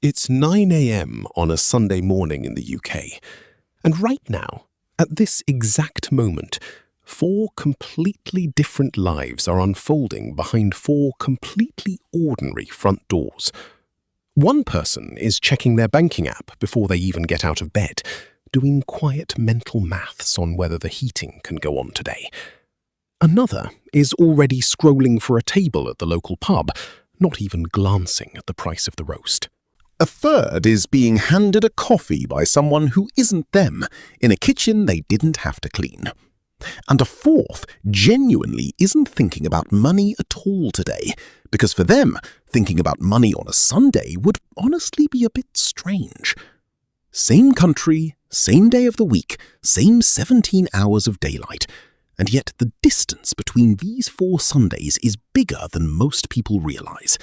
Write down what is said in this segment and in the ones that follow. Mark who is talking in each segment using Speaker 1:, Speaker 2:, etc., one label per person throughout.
Speaker 1: It's 9 a.m. on a Sunday morning in the UK, and right now, at this exact moment, 4 completely different lives are unfolding behind 4 completely ordinary front doors. One person is checking their banking app before they even get out of bed, doing quiet mental maths on whether the heating can go on today. Another is already scrolling for a table at the local pub, not even glancing at the price of the roast.
Speaker 2: A third is being handed a coffee by someone who isn't them, in a kitchen they didn't have to clean. And a fourth genuinely isn't thinking about money at all today, because for them, thinking about money on a Sunday would honestly be a bit strange. Same country, same day of the week, same 17 hours of daylight, and yet the distance between these 4 Sundays is bigger than most people realize.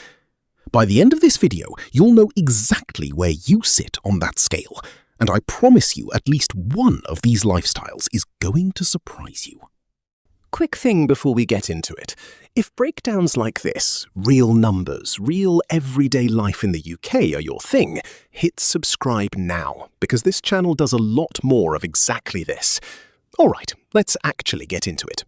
Speaker 2: By the end of this video, you'll know exactly where you sit on that scale, and I promise you at least one of these lifestyles is going to surprise you.
Speaker 1: Quick thing before we get into it. If breakdowns like this, real numbers, real everyday life in the UK are your thing, hit subscribe now, because this channel does a lot more of exactly this. Alright, let's actually get into it.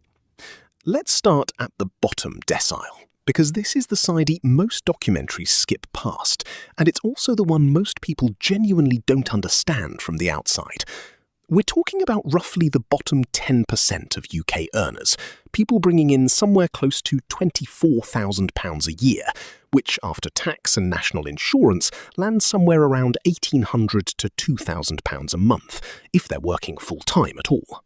Speaker 1: Let's start at the bottom decile, because this is the side most documentaries skip past, and it's also the one most people genuinely don't understand from the outside. We're talking about roughly the bottom 10% of UK earners, people bringing in somewhere close to £24,000 a year, which after tax and national insurance lands somewhere around £1,800 to £2,000 a month, if they're working full-time at all.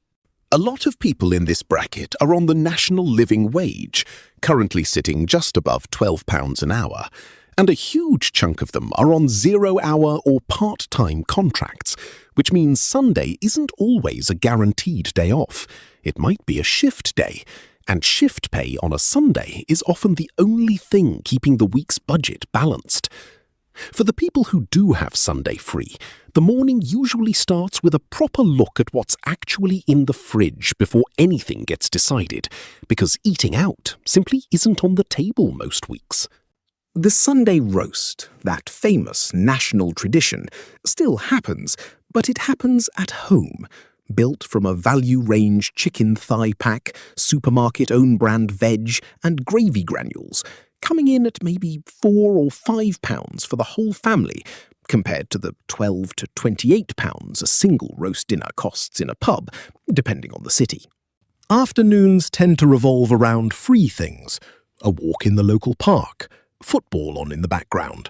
Speaker 2: A lot of people in this bracket are on the national living wage, currently sitting just above £12 an hour, and a huge chunk of them are on 0-hour or part-time contracts, which means Sunday isn't always a guaranteed day off. It might be a shift day, and shift pay on a Sunday is often the only thing keeping the week's budget balanced. For the people who do have Sunday free, the morning usually starts with a proper look at what's actually in the fridge before anything gets decided, because eating out simply isn't on the table most weeks.
Speaker 3: The Sunday roast, that famous national tradition, still happens, but it happens at home, built from a value-range chicken thigh pack, supermarket own-brand veg, and gravy granules, coming in at maybe £4 or £5 for the whole family, compared to the £12 to £28 a single roast dinner costs in a pub, depending on the city.
Speaker 1: Afternoons tend to revolve around free things: a walk in the local park, football on in the background,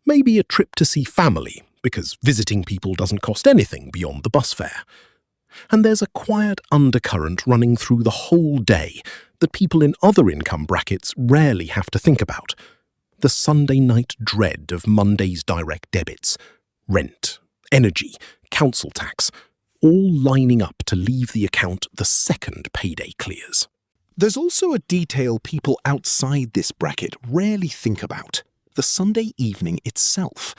Speaker 1: maybe a trip to see family, because visiting people doesn't cost anything beyond the bus fare. And there's a quiet undercurrent running through the whole day that people in other income brackets rarely have to think about: the Sunday night dread of Monday's direct debits, rent, energy, council tax, all lining up to leave the account the second payday clears.
Speaker 3: There's also a detail people outside this bracket rarely think about: the Sunday evening itself.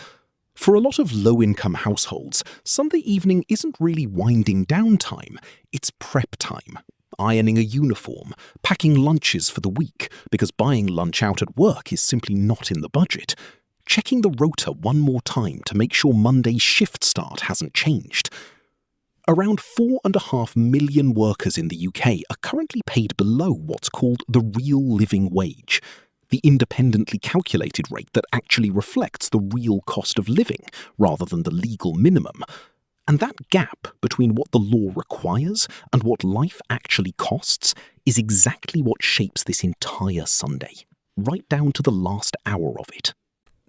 Speaker 3: For a lot of low-income households, Sunday evening isn't really winding down time, it's prep time. Ironing a uniform, packing lunches for the week, because buying lunch out at work is simply not in the budget. Checking the rota one more time to make sure Monday's shift start hasn't changed. Around 4.5 million workers in the UK are currently paid below what's called the real living wage, the independently calculated rate that actually reflects the real cost of living rather than the legal minimum. And that gap between what the law requires and what life actually costs is exactly what shapes this entire Sunday, right down to the last hour of it.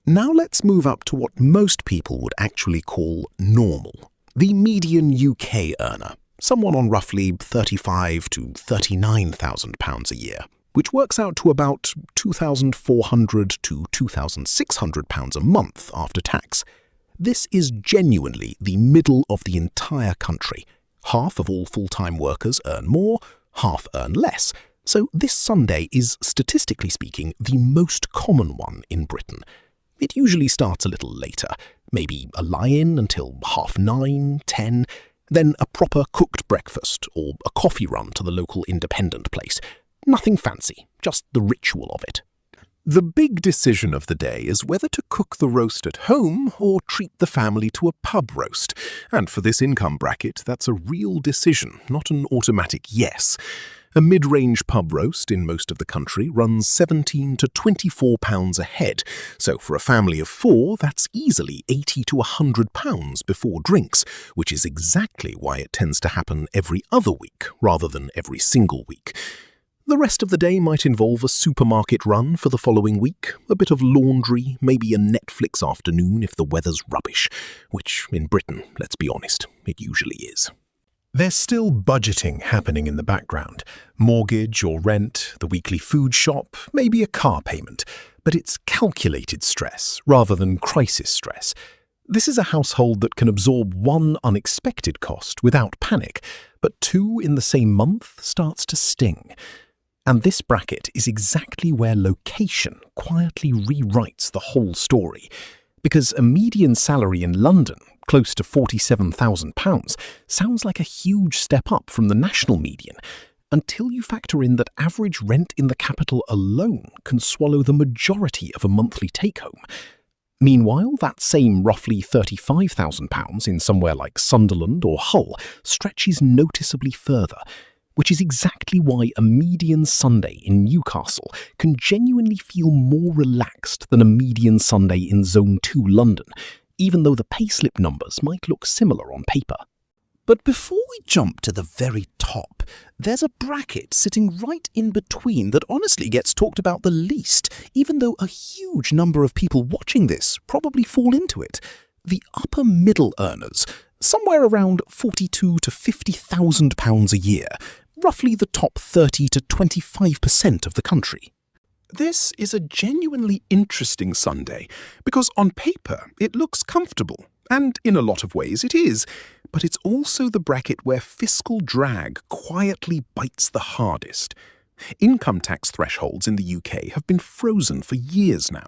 Speaker 2: Now let's move up to what most people would actually call normal. The median UK earner, someone on roughly £35,000 to £39,000 a year, which works out to about £2,400 to £2,600 a month after tax. This is genuinely the middle of the entire country. Half of all full-time workers earn more, half earn less, so this Sunday is, statistically speaking, the most common one in Britain. It usually starts a little later, maybe a lie-in until 9:30, 10, then a proper cooked breakfast or a coffee run to the local independent place. Nothing fancy, just the ritual of it.
Speaker 1: The big decision of the day is whether to cook the roast at home or treat the family to a pub roast. And for this income bracket, that's a real decision, not an automatic yes. A mid-range pub roast in most of the country runs £17 to £24 a head, so for a family of four, that's easily £80 to £100 before drinks, which is exactly why it tends to happen every other week rather than every single week. The rest of the day might involve a supermarket run for the following week, a bit of laundry, maybe a Netflix afternoon if the weather's rubbish, which in Britain, let's be honest, it usually is.
Speaker 2: There's still budgeting happening in the background. Mortgage or rent, the weekly food shop, maybe a car payment. But it's calculated stress rather than crisis stress. This is a household that can absorb one unexpected cost without panic, but two in the same month starts to sting. And this bracket is exactly where location quietly rewrites the whole story. Because a median salary in London, close to £47,000, sounds like a huge step up from the national median, until you factor in that average rent in the capital alone can swallow the majority of a monthly take-home. Meanwhile, that same roughly £35,000 in somewhere like Sunderland or Hull stretches noticeably further, which is exactly why a median Sunday in Newcastle can genuinely feel more relaxed than a median Sunday in Zone 2 London, even though the payslip numbers might look similar on paper.
Speaker 3: But before we jump to the very top, there's a bracket sitting right in between that honestly gets talked about the least, even though a huge number of people watching this probably fall into it. The upper middle earners, somewhere around £42,000 to £50,000 a year, roughly the top 30 to 25% of the country.
Speaker 1: This is a genuinely interesting Sunday, because on paper it looks comfortable, and in a lot of ways it is, but it's also the bracket where fiscal drag quietly bites the hardest. Income tax thresholds in the UK have been frozen for years now,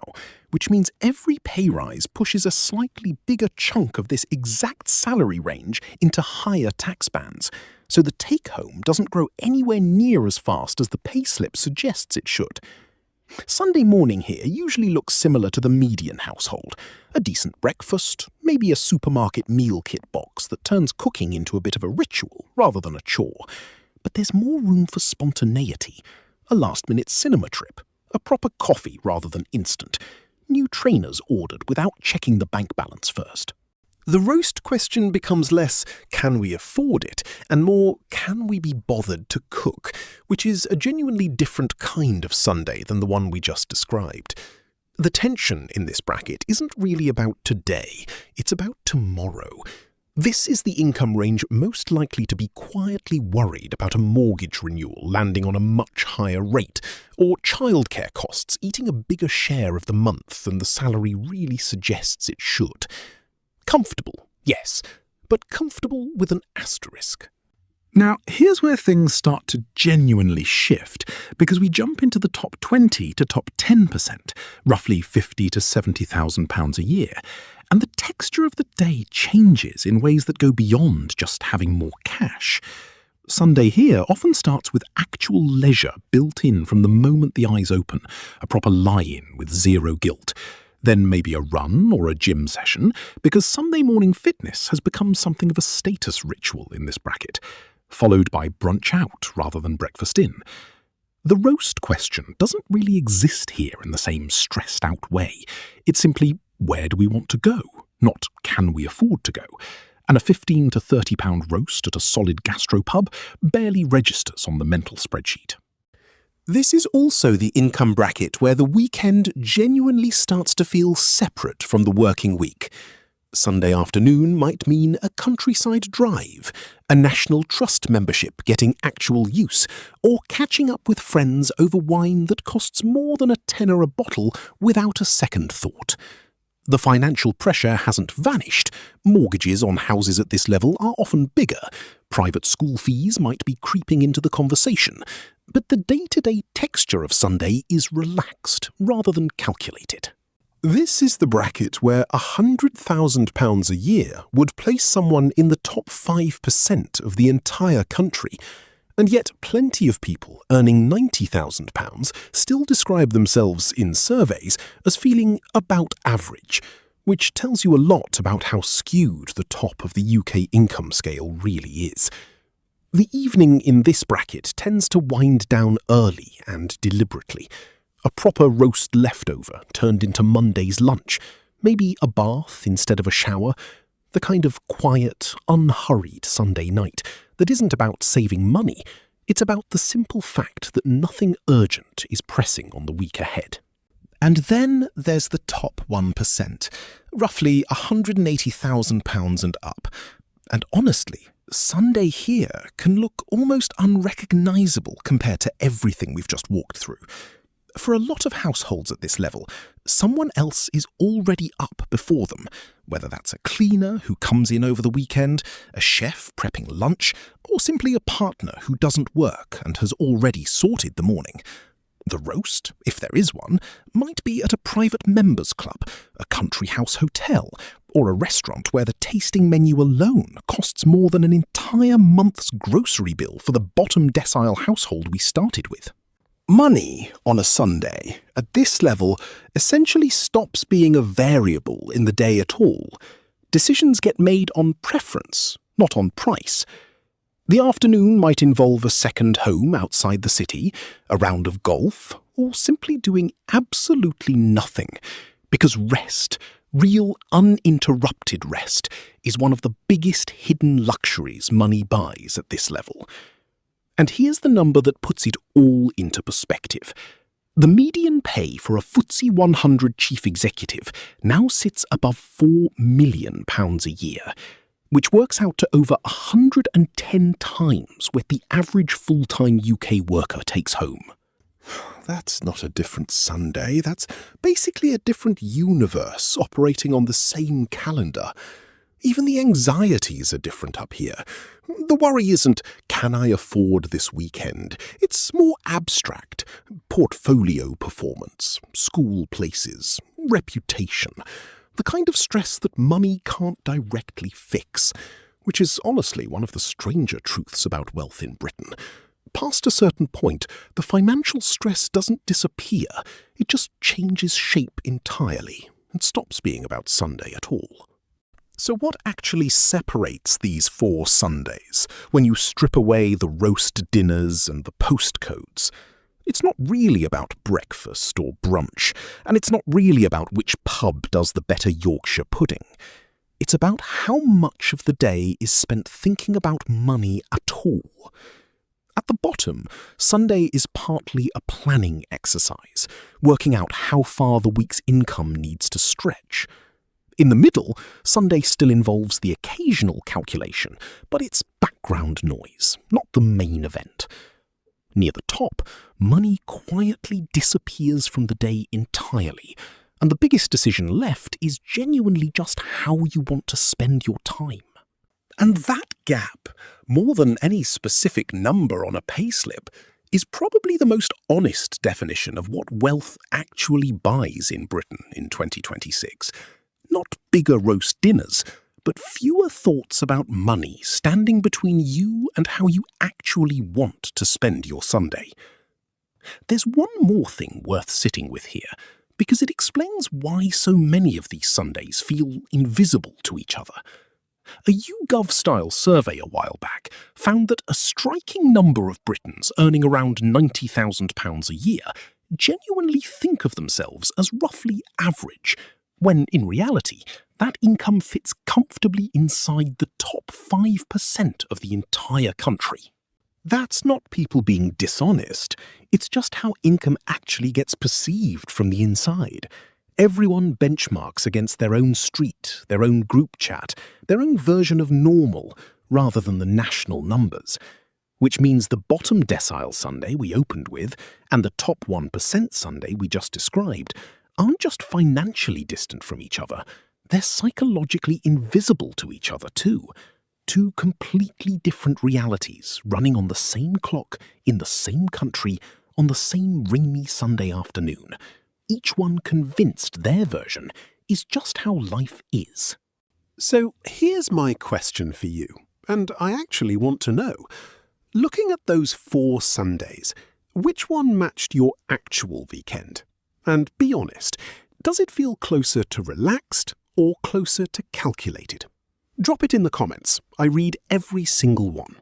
Speaker 1: which means every pay rise pushes a slightly bigger chunk of this exact salary range into higher tax bands, so the take-home doesn't grow anywhere near as fast as the payslip suggests it should. Sunday morning here usually looks similar to the median household. A decent breakfast, maybe a supermarket meal kit box that turns cooking into a bit of a ritual rather than a chore. But there's more room for spontaneity. A last-minute cinema trip, a proper coffee rather than instant, new trainers ordered without checking the bank balance first. The roast question becomes less, can we afford it, and more, can we be bothered to cook, which is a genuinely different kind of Sunday than the one we just described. The tension in this bracket isn't really about today, it's about tomorrow. This is the income range most likely to be quietly worried about a mortgage renewal landing on a much higher rate, or childcare costs eating a bigger share of the month than the salary really suggests it should. Comfortable, yes, but comfortable with an asterisk.
Speaker 3: Now, here's where things start to genuinely shift, because we jump into the top 20 to top 10%, roughly £50,000 to £70,000 a year, and the texture of the day changes in ways that go beyond just having more cash. Sunday here often starts with actual leisure built in from the moment the eyes open, a proper lie-in with zero guilt. Then maybe a run or a gym session, because Sunday morning fitness has become something of a status ritual in this bracket, followed by brunch out rather than breakfast in. The roast question doesn't really exist here in the same stressed out way. It's simply, where do we want to go? Not, can we afford to go? And a £15 to £30 roast at a solid gastropub barely registers on the mental spreadsheet.
Speaker 1: This is also the income bracket where the weekend genuinely starts to feel separate from the working week. Sunday afternoon might mean a countryside drive, a National Trust membership getting actual use, or catching up with friends over wine that costs more than £10 a bottle without a second thought. The financial pressure hasn't vanished. Mortgages on houses at this level are often bigger. Private school fees might be creeping into the conversation. But the day-to-day texture of Sunday is relaxed rather than calculated. This is the bracket where £100,000 a year would place someone in the top 5% of the entire country. And yet plenty of people earning £90,000 still describe themselves in surveys as feeling about average, which tells you a lot about how skewed the top of the UK income scale really is. The evening in this bracket tends to wind down early and deliberately. A proper roast leftover turned into Monday's lunch, maybe a bath instead of a shower, the kind of quiet, unhurried Sunday night that isn't about saving money, it's about the simple fact that nothing urgent is pressing on the week ahead.
Speaker 2: And then there's the top 1%, roughly £180,000 and up. And honestly, Sunday here can look almost unrecognisable compared to everything we've just walked through. For a lot of households at this level, someone else is already up before them, whether that's a cleaner who comes in over the weekend, a chef prepping lunch, or simply a partner who doesn't work and has already sorted the morning. The roast, if there is one, might be at a private members club, a country house hotel, or a restaurant where the tasting menu alone costs more than an entire month's grocery bill for the bottom decile household we started with.
Speaker 3: Money on a Sunday, at this level, essentially stops being a variable in the day at all. Decisions get made on preference, not on price. The afternoon might involve a second home outside the city, a round of golf, or simply doing absolutely nothing, because rest, real uninterrupted rest, is one of the biggest hidden luxuries money buys at this level. And here's the number that puts it all into perspective. The median pay for a FTSE 100 chief executive now sits above £4 million a year, which works out to over 110 times what the average full-time UK worker takes home.
Speaker 1: That's not a different Sunday, that's basically a different universe operating on the same calendar. Even the anxieties are different up here. The worry isn't, can I afford this weekend? It's more abstract. Portfolio performance, school places, reputation. The kind of stress that money can't directly fix, which is honestly one of the stranger truths about wealth in Britain. Past a certain point, the financial stress doesn't disappear. It just changes shape entirely and stops being about Sunday at all. So what actually separates these 4 Sundays when you strip away the roast dinners and the postcodes? It's not really about breakfast or brunch, and it's not really about which pub does the better Yorkshire pudding. It's about how much of the day is spent thinking about money at all. At the bottom, Sunday is partly a planning exercise, working out how far the week's income needs to stretch. In the middle, Sunday still involves the occasional calculation, but it's background noise, not the main event. Near the top, money quietly disappears from the day entirely, and the biggest decision left is genuinely just how you want to spend your time. And that gap, more than any specific number on a payslip, is probably the most honest definition of what wealth actually buys in Britain in 2026. Not bigger roast dinners, but fewer thoughts about money standing between you and how you actually want to spend your Sunday. There's one more thing worth sitting with here, because it explains why so many of these Sundays feel invisible to each other. A YouGov-style survey a while back found that a striking number of Britons earning around £90,000 a year genuinely think of themselves as roughly average, when in reality, that income fits comfortably inside the top 5% of the entire country. That's not people being dishonest, it's just how income actually gets perceived from the inside. Everyone benchmarks against their own street, their own group chat, their own version of normal, rather than the national numbers. Which means the bottom decile Sunday we opened with, and the top 1% Sunday we just described, aren't just financially distant from each other, they're psychologically invisible to each other too. 2 completely different realities running on the same clock, in the same country, on the same rainy Sunday afternoon. Each one convinced their version is just how life is. So here's my question for you, and I actually want to know. Looking at those 4 Sundays, which one matched your actual weekend? And be honest, does it feel closer to relaxed or closer to calculated? Drop it in the comments. I read every single one.